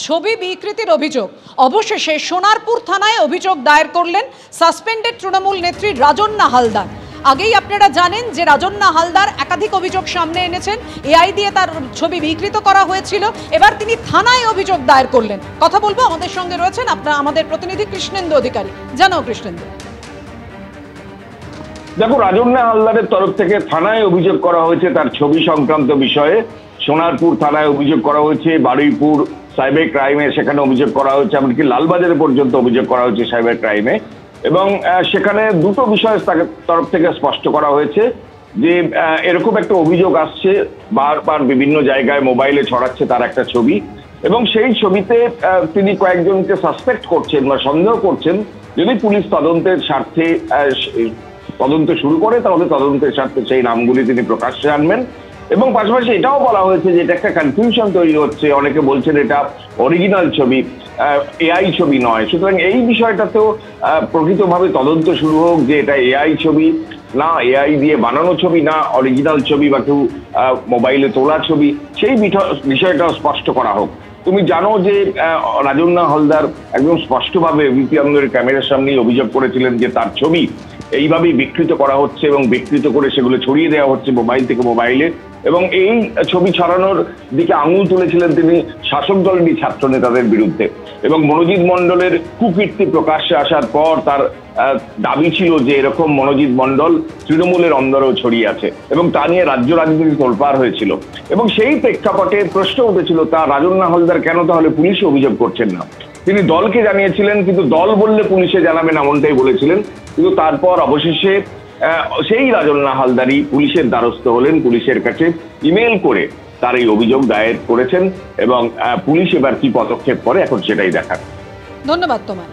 ছবি বিকৃতির অভিযোগ। অবশেষে সোনারপুর থানায় অভিযোগ দায়ের করলেন সাসপেন্ডেড তৃণমূল নেত্রী রাজন্না হালদার। আগেই আপনারা জানেন যে রাজন্না হালদার একাধিক অভিযোগ সামনে এনেছেন, এআই দিয়ে তার ছবি বিকৃত করা হয়েছিল। এবার তিনি থানায় অভিযোগ দায়ের করলেন। কথা বলবো, আমাদের সঙ্গে রয়েছেন আমাদের প্রতিনিধি কৃষ্ণেন্দু অধিকারী। জানাও কৃষ্ণেন্দু। দেখো, রাজন্না হালদারের তরফ থেকে থানায় অভিযোগ করা হয়েছে তার ছবি সংক্রান্ত বিষয়ে। সোনারপুর থানায় অভিযোগ করা হয়েছে, বারুইপুর সাইবার ক্রাইমে সেখানে অভিযোগ করা হয়েছে, এমনকি লালবাজারে পর্যন্ত অভিযোগ করা হয়েছে সাইবার ক্রাইমে। এবং সেখানে দুটো বিষয় তার তরফ থেকে স্পষ্ট করা হয়েছে যে এরকম একটা অভিযোগ আসছে, বারবার বিভিন্ন জায়গায় মোবাইলে ছড়াচ্ছে তার একটা ছবি, এবং সেই ছবিতে তিনি কয়েকজনকে সাসপেক্ট করছেন বা সন্দেহ করছেন। যদি পুলিশ তদন্তের স্বার্থে তদন্ত শুরু করে তাহলে তদন্তের স্বার্থে সেই নামগুলি তিনি প্রকাশ্যে আনবেন। এবং পাশাপাশি এটাও বলা হয়েছে যে এটা একটা কনফিউশন তৈরি হচ্ছে, অনেকে বলছেন এটা অরিজিনাল ছবি, এআই ছবি নয়। সুতরাং এই বিষয়টাতেও প্রকৃতভাবে তদন্ত শুরু হোক যে এটা এআই ছবি না, এআই দিয়ে বানানো ছবি না, অরিজিনাল ছবি বা কেউ মোবাইলে তোলা ছবি, সেই বিষয়টা স্পষ্ট করা হোক। তুমি জানো যে রাজন্না হালদার একদম স্পষ্টভাবে এবিপি আনন্দের ক্যামেরার সামনেই অভিযোগ করেছিলেন যে তার ছবি এইভাবেই বিকৃত করা হচ্ছে এবং বিকৃত করে সেগুলো ছড়িয়ে দেওয়া হচ্ছে মোবাইল থেকে মোবাইলে। এবং এই ছবি ছড়ানোর দিকে আঙুল তুলেছিলেন তিনি শাসক দলেরই ছাত্র নেতাদের বিরুদ্ধে। এবং মনোজিৎ মণ্ডলের কুকীর্তি প্রকাশ্যে আসার পর তার দাবি ছিল যে এরকম মনোজিৎ মণ্ডল তৃণমূলের অন্দরেও ছড়িয়ে আছে, এবং তা নিয়ে রাজ্য রাজনীতি তোলপাড় হয়েছিল। এবং সেই প্রেক্ষাপটে প্রশ্ন উঠেছিল তা রাজন্না হালদার কেন তাহলে পুলিশে অভিযোগ করছেন না। তিনি দলকে জানিয়েছিলেন, কিন্তু দল বললে পুলিশে জানাবেন এমনটাই বলেছিলেন। কিন্তু তারপর অবশেষে সেই রাজন্না হালদারই পুলিশের দ্বারস্থ হলেন, পুলিশের কাছে ইমেল করে তার এই অভিযোগ দায়ের করেছেন। এবং পুলিশ এবার কি পদক্ষেপ করে এখন সেটাই দেখার। ধন্যবাদ তোমায়।